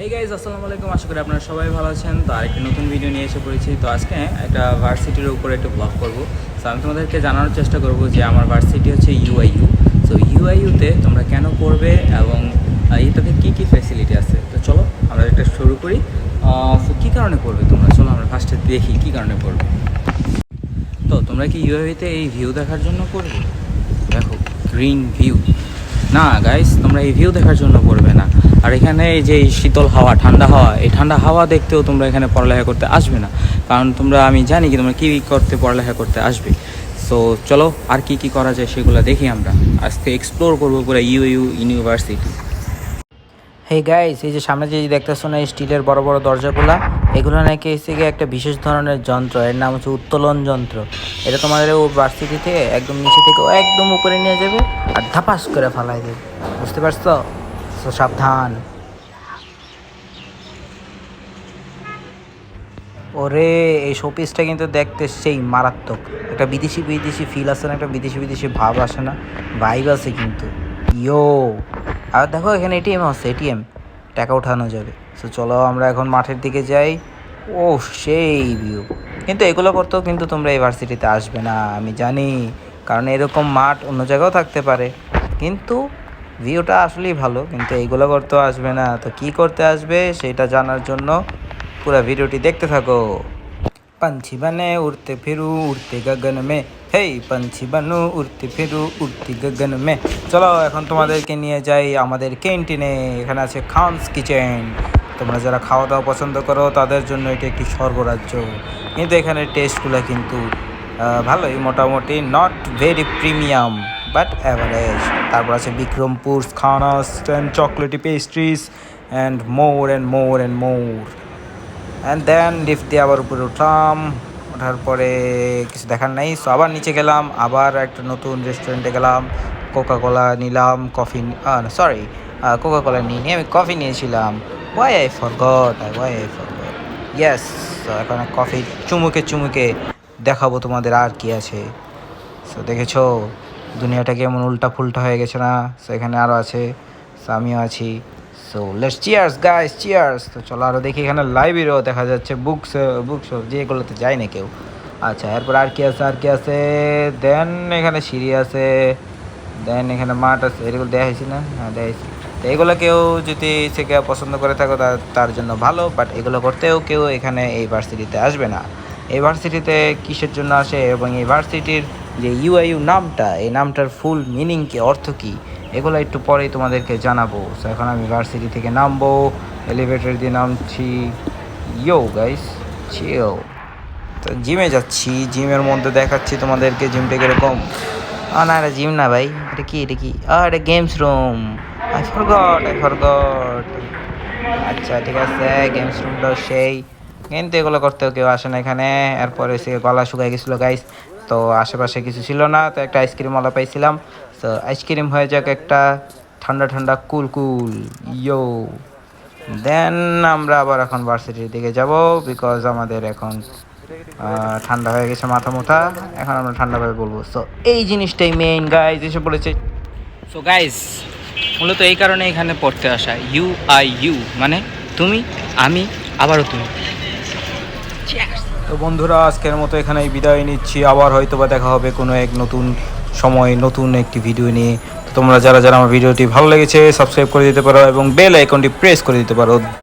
Hey guys, আসসালামু আলাইকুম। আশা করি আপনারা সবাই ভালো আছেন। তো আরেকটি নতুন ভিডিও নিয়ে এসে পড়েছি। তো আজকে একটা ভার্সিটির উপরে একটা ব্লগ করবো। তো আমি তোমাদেরকে জানানোর চেষ্টা করবো যে আমার ভার্সিটি হচ্ছে ইউআইইউ। তো ইউআইইউতে তোমরা কেন পড়বে এবং এটাতে কী কী ফ্যাসিলিটি আছে। তো চলো আমরা একটা শুরু করি। তো কী কারণে পড়বে তোমরা, চলো আমরা ফার্স্টে দেখি কী কারণে পড়বে। তো তোমরা কি ইউআইইউতে এই ভিউ দেখার জন্য পড়বে? দেখো, গ্রিন ভিউ। না গাইস, তোমরা এই ভিউ দেখার জন্য পড়বে না। আর এখানে এই যে শীতল হাওয়া, ঠান্ডা হাওয়া, এই ঠান্ডা হাওয়া দেখতেও তোমরা এখানে পড়ালেখা করতে আসবে না। কারণ আমি জানি কি তোমরা কী করতে পড়ালেখা করতে আসবে। সো চলো আর কি কি করা যায় সেগুলো দেখি। আমরা আজকে এক্সপ্লোর করবো পুরো ইউইউ ইউনিভার্সিটি। হেই গাইস, এই যে সামনে যে দেখতেছো না স্টিলের বড় বড় দরজাগুলা, এগুলো নাকি এসে গিয়ে একটা বিশেষ ধরনের যন্ত্র, এর নাম হচ্ছে উত্তোলন যন্ত্র। এটা তোমাদের ও ভার্সিটি থেকে একদম নিচে থেকে একদম উপরে নিয়ে যাবে আর ধাপাস করে ফালাই দেবে, বুঝতে পারছো? তো সাবধান। ওরে, এই শোপিসটা কিন্তু দেখতে সেই মারাত্মক। একটা বিদেশি বিদেশি ফিল আসে না? একটা বিদেশি বিদেশি ভাব আসে না? ভাইব আছে কিন্তু। ইয়ো, আর দেখো এখানে এটিএম আছে, এটিএম, টাকা উঠানো যাবে। সো চলো আমরা এখন মাঠের দিকে যাই। ও সেই ভিউ! কিন্তু এগুলো করতেও কিন্তু তোমরা ইউনিভার্সিটিতে আসবে না, আমি জানি। কারণ এরকম মাঠ অন্য জায়গাও থাকতে পারে, কিন্তু ভিউটা আসলেই ভালো। কিন্তু এইগুলো করতেও আসবে না। তো কি করতে আসবে সেটা জানার জন্য पूरा वीडियोटी देखते थको। पंछी बने उड़ते फिरू उड़ते गगन में, हे पंछी बनू उड़ते फिरू उड़ते गगन में। चलो এখন তোমাদেরকে নিয়ে যাই আমাদের ক্যান্টিনে। এখানে আছে খানস কিচেন। তোমরা যারা খাওয়া দাওয়া পছন্দ করো তাদের জন্য এটি একটি স্বর্গরাজ্য। কিন্তু এখানে টেস্টগুলো কিন্তু ভালোই, মোটামুটি not very premium but average. তারপর আছে Bikrampur Khanas and chocolatey pastries and more and more and more. And then lift দিয়ে আবার উপরে উঠলাম। ওঠার পরে কিছু দেখার নাই, সো আবার নিচে গেলাম, আবার একটা নতুন রেস্টুরেন্টে গেলাম। কোকা কোলা নিলাম, কফি সরি, কোকা কোলা নিয়ে আমি কফি নিয়েছিলাম। Why I forgot yes. তো এখন কফি চুমুকে চুমুকে দেখাবো তোমাদের আর কি আছে। সো দেখেছো দুনিয়াটা কেমন উল্টা ফুলটা হয়ে গেছে না? সো এখানে আরও আছে, সো আমিও আছি। So let's cheers guys, cheers. তো চলো আরও দেখি, এখানে লাইব্রেরিও দেখা যাচ্ছে, বুকস যেগুলোতে যায় না কেউ। আচ্ছা, এরপর আর কি আছে, আর কি আছে? দেন এখানে সিঁড়ি আছে, দেন এখানে মাঠ আছে। এগুলো দেখাইছি না? হ্যাঁ দেখাইছি। তো এগুলো কেউ যদি থেকে পছন্দ করে থাকো তার জন্য ভালো, বাট এগুলো করতেও কেউ এখানে এই ভার্সিটিতে আসবে না। এই ভার্সিটিতে কিসের জন্য আসে এবং এই ভার্সিটির যে ইউআইইউ নামটা, এই নামটার ফুল মিনিং কি, অর্থ কী, এগুলো একটু পরেই তোমাদেরকে জানাবো। সো এখন আমি ভার্সিটি থেকে নামবো, এলিভেটর দিয়ে নামছি। ইয়ো গাইস, চিল। তো জিমে যাচ্ছি, জিমের মধ্যে দেখাচ্ছি তোমাদেরকে জিমটা কীরকম। না, এটা জিম না ভাই, এটা কি, এটা কি? এটা গেমস রুম। I forgot. আচ্ছা ঠিক আছে, গেমস রুমটাও সেই। কিন্তু এগুলো করতেও কেউ আসে না এখানে। এরপরে সে গলা শুকাই গেছিলো গাইস। তো আশেপাশে কিছু ছিল না, তো একটা আইসক্রিমওয়ালা পাইছিলাম। তো আইসক্রিম হয়ে যাক একটা ঠান্ডা ঠান্ডা কুল কুল। ইয়ো, দেন আমরা আবার এখন ভার্সিটির দিকে যাব, বিকজ আমাদের এখন ঠান্ডা হয়ে গেছে মাথা মুথা। এখন আমরা ঠান্ডাভাবে বলবো। সো এই জিনিসটাই মেইন গাইজ এসে পড়েছে। সো গাইস, মূলত এই কারণে এখানে পড়তে আসা, ইউআইইউ মানে তুমি, আমি, আবারও তুমি। তো বন্ধুরা, আজকের মতো এখানেই বিদায় নিচ্ছি। আবার হয়তো বা দেখা হবে কোনো এক নতুন সময় নতুন একটি ভিডিও নিয়ে। তো তোমরা যারা যারা আমার ভিডিওটি ভালো লেগেছে সাবস্ক্রাইব করে দিতে পারো এবং বেল আইকনটি প্রেস করে দিতে পারো।